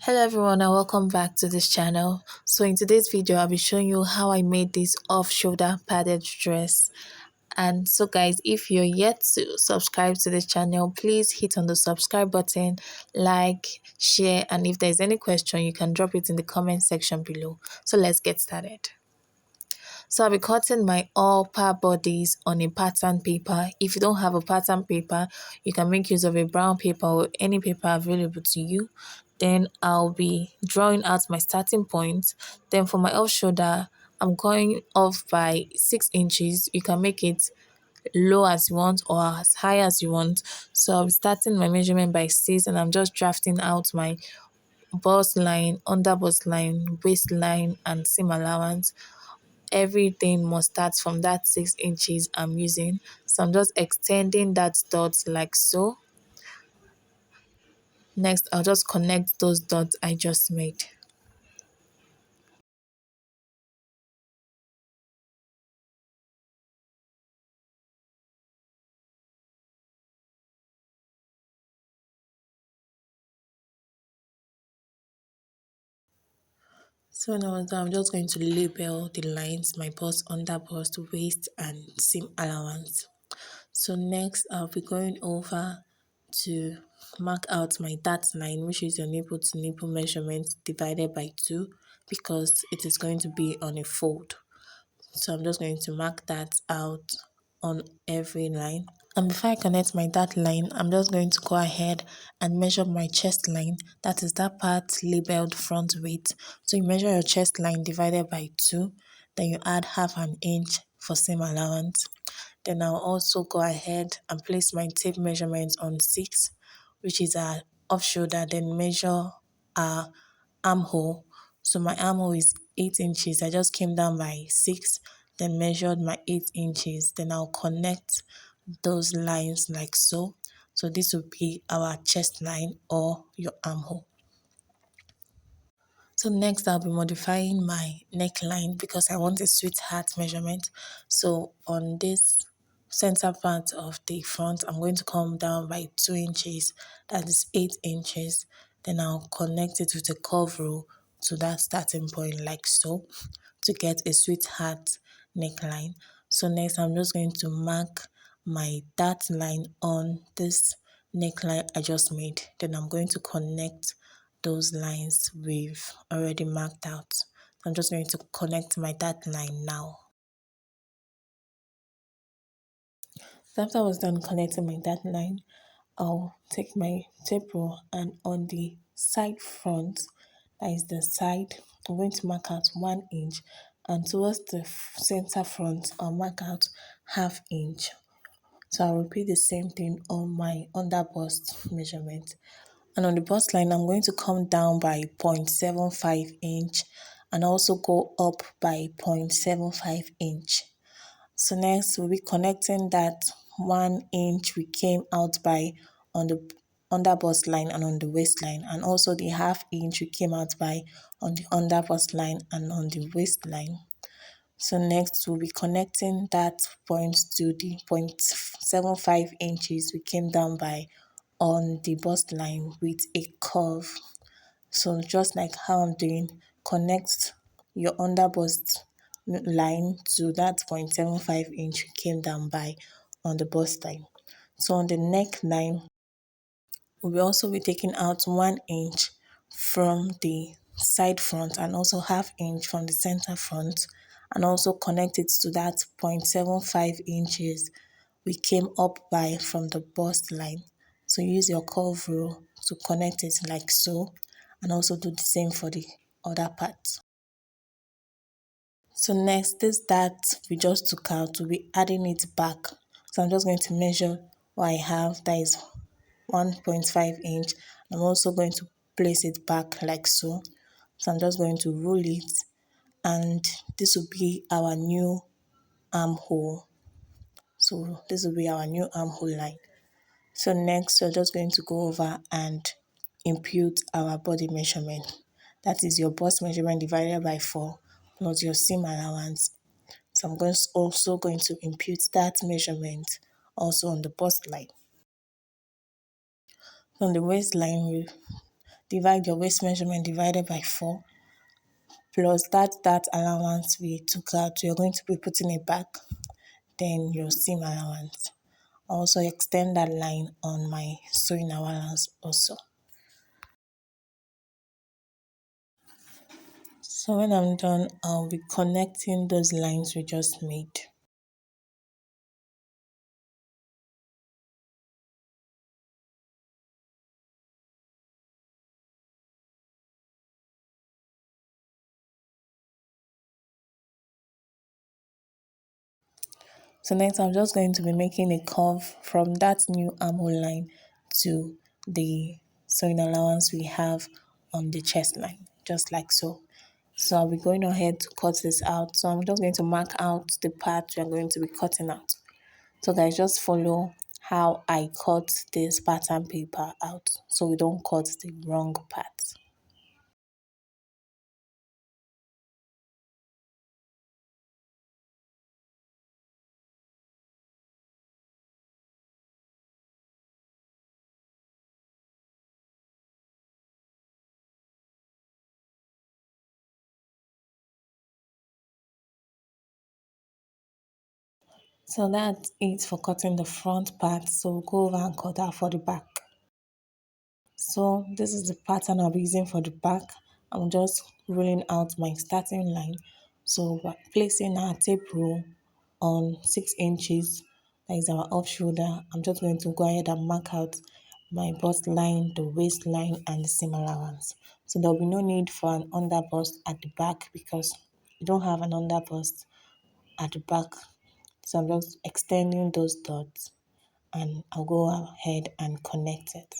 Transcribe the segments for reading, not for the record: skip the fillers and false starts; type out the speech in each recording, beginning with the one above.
Hello everyone and welcome back to this channel. So in today's video I'll be showing you how I made this off-shoulder padded dress. And so guys, if you're yet to subscribe to this channel, please hit on the subscribe button, like, share, and if there's any question you can drop it in the comment section below. So let's get started. So I'll be cutting my upper bodies on a pattern paper. If you don't have a pattern paper, you can make use of a brown paper or any paper available to you. Then I'll be drawing out my starting point. Then for my off shoulder, I'm going off by 6 inches. You can make it low as you want or as high as you want. So I'll be starting my measurement by 6 and I'm just drafting out my bust line, under bust line, waistline and seam allowance. Everything must start from that 6 inches I'm using. So I'm just extending that dot like so. Next, I'll just connect those dots I just made. So now I'm just going to label the lines, my bust, under bust, waist and seam allowance. So next I'll be going over to mark out my dart line, which is your nipple to nipple measurement divided by 2 because it is going to be on a fold. So I'm just going to mark that out on every line. And before I connect my dart line, I'm just going to go ahead and measure my chest line. That is that part labeled front weight. So you measure your chest line divided by 2, then you add half an inch for seam allowance. Then I'll also go ahead and place my tape measurement on 6, which is our off shoulder, then measure our armhole. So my armhole is 8 inches. I just came down by 6, then measured my 8 inches. Then I'll connect those lines like so. So this will be our chest line or your armhole. So next I'll be modifying my neckline because I want a sweetheart measurement. So on this center part of the front, I'm going to come down by 2 inches, that is 8 inches. Then I'll connect it with a curve rule to that starting point like so to get a sweetheart neckline. So next I'm just going to mark my dart line on this neckline I just made. Then I'm going to connect those lines we've already marked out. I'm just going to connect my dart line now. So after I was done connecting my dart line, I'll take my tape rule and on the side front, that is the side, I'm going to mark out 1 inch and towards the center front, I'll mark out half inch. So I'll repeat the same thing on my under bust measurement. And on the bust line, I'm going to come down by 0.75 inch and also go up by 0.75 inch. So next we'll be connecting that 1 inch we came out by on the under bust line and on the waistline, and also the half inch we came out by on the under bust line and on the waistline. So next we'll be connecting that point to the 0.75 inches we came down by on the bust line with a curve. So just like how I'm doing, connect your under bust line to that 0.75 inch you came down by on the bust line. So on the neckline, we'll also be taking out 1 inch from the side front and also half inch from the center front and also connect it to that 0.75 inches we came up by from the bust line. So use your curve rule to connect it like so and also do the same for the other part. So next, this dart we just took out, we'll be adding it back. So I'm just going to measure what I have, that is 1.5 inch. I'm also going to place it back like so. So I'm just going to roll it and this will be our new armhole. So this will be our new armhole line. So next we're just going to go over and impute our body measurement. That is your bust measurement divided by 4 plus your seam allowance. So I'm also going to impute that measurement also on the bust line. On the waistline, divide your waist measurement divided by 4 plus that allowance we took out, you're going to be putting it back, then your seam allowance. Also extend that line on my sewing allowance also. So when I'm done, I'll be connecting those lines we just made. So next I'm just going to be making a curve from that new armhole line to the sewing allowance we have on the chest line, just like so. So I'll be going ahead to cut this out. So I'm just going to mark out the part we are going to be cutting out. So guys, just follow how I cut this pattern paper out so we don't cut the wrong part. So that's it for cutting the front part. So we'll go over and cut out for the back. So this is the pattern I'll be using for the back. I'm just rolling out my starting line. So we're placing our tape rule on 6 inches. That is our off shoulder. I'm just going to go ahead and mark out my bust line, the waistline, and the seam allowance. So there'll be no need for an underbust at the back because you don't have an underbust at the back. So I'm just extending those dots and I'll go ahead and connect it.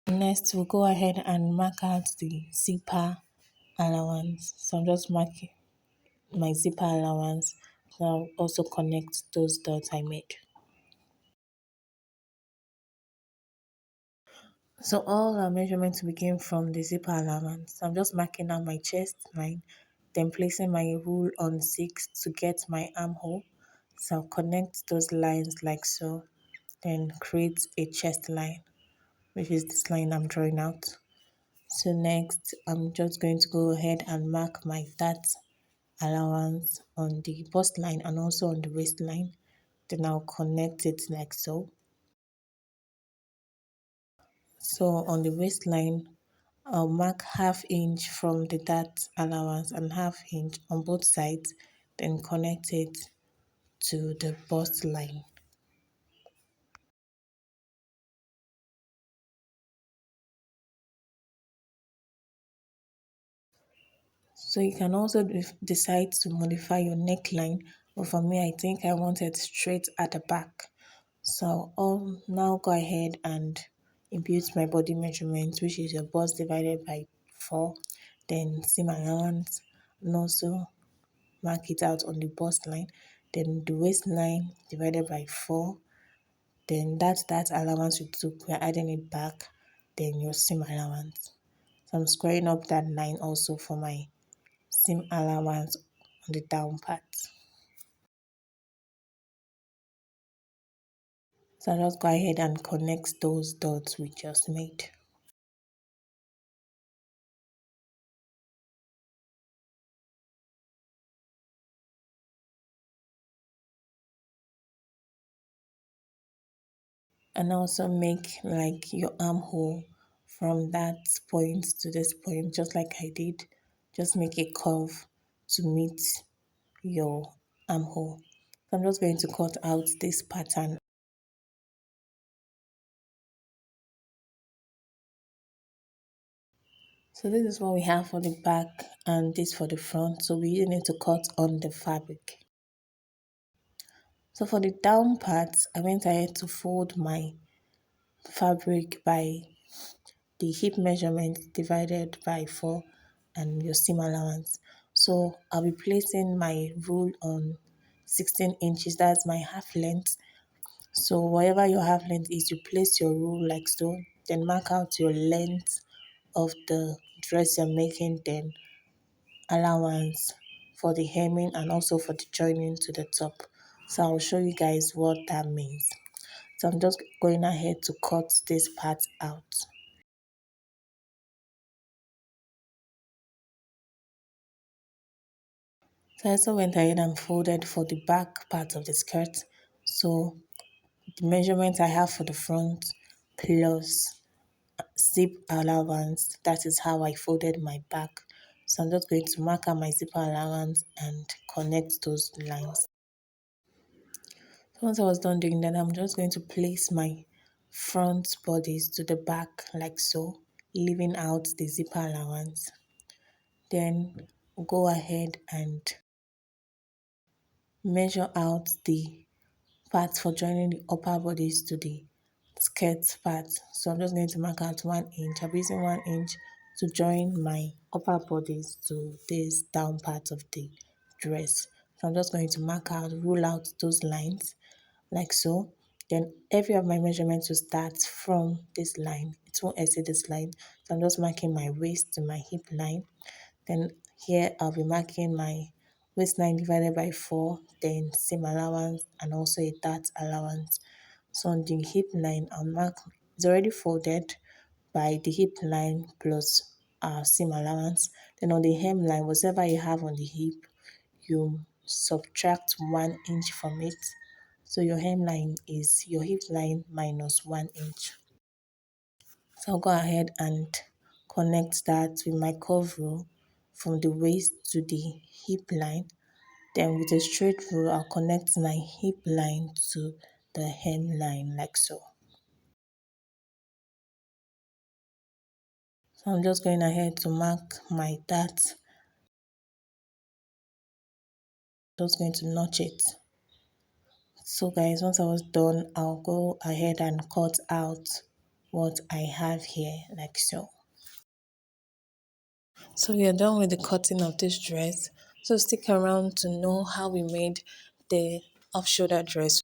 Next, we'll go ahead and mark out the zipper allowance. So I'm just marking my zipper allowance. So I'll also connect those dots I made. So all our measurements begin from the zipper allowance. So I'm just marking out my chest line, then placing my rule on 6 to get my armhole. So I'll connect those lines like so, then create a chest line, which is this line I'm drawing out. So next, I'm just going to go ahead and mark my dart allowance on the bust line and also on the waistline. Then I'll connect it like so. So on the waistline, I'll mark half inch from the dart allowance and half inch on both sides, then connect it to the bust line. So you can also decide to modify your neckline, but for me, I think I want it straight at the back. So I'll now go ahead and impute my body measurement, which is your bust divided by 4, then seam allowance, and also mark it out on the bust line, then the waistline divided by 4, then that allowance you took, we're adding it back, then your seam allowance. So I'm squaring up that line also for my seam allowance on the down part. So I'll just go ahead and connect those dots we just made. And also make like your armhole from that point to this point, just like I did. Just make a curve to meet your armhole. So I'm just going to cut out this pattern. So this is what we have for the back and this for the front. So we need to cut on the fabric. So for the down part, I went ahead to fold my fabric by the hip measurement divided by 4 and your seam allowance. So I'll be placing my rule on 16 inches, that's my half length. So whatever your half length is, you place your rule like so, then mark out your length of the dress you're making, then allowance for the hemming and also for the joining to the top. So I'll show you guys what that means. So I'm just going ahead to cut this part out. So I also went ahead and folded for the back part of the skirt. So the measurement I have for the front plus zip allowance, that is how I folded my back. So I'm just going to mark out my zipper allowance and connect those lines. Once I was done doing that, I'm just going to place my front bodies to the back like so, leaving out the zipper allowance. Then go ahead and measure out the part for joining the upper bodies to the skirt part. So I'm just going to mark out 1 inch. I'm using 1 inch to join my upper bodies to this down part of the dress. So I'm just going to mark out, rule out those lines like so. Then every of my measurements will start from this line. It won't exceed this line. So I'm just marking my waist to my hip line. Then here I'll be marking my waistline divided by 4, then seam allowance and also a dart allowance. So on the hip line, I'll mark, it's already folded by the hip line plus seam allowance. Then on the hem line, whatever you have on the hip, you subtract 1 inch from it. So your hemline is your hip line minus 1 inch. So I'll go ahead and connect that with my curve rule from the waist to the hip line. Then with a straight rule, I'll connect my hip line to the hem line like so. So I'm just going ahead to mark my dart. Just going to notch it. So guys, once I was done, I'll go ahead and cut out what I have here like so. So we are done with the cutting of this dress. So stick around to know how we made the off-shoulder dress.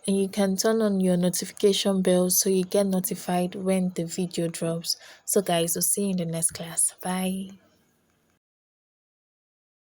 And you can turn on your notification bell so you get notified when the video drops. So guys, we'll see you in the next class. Bye.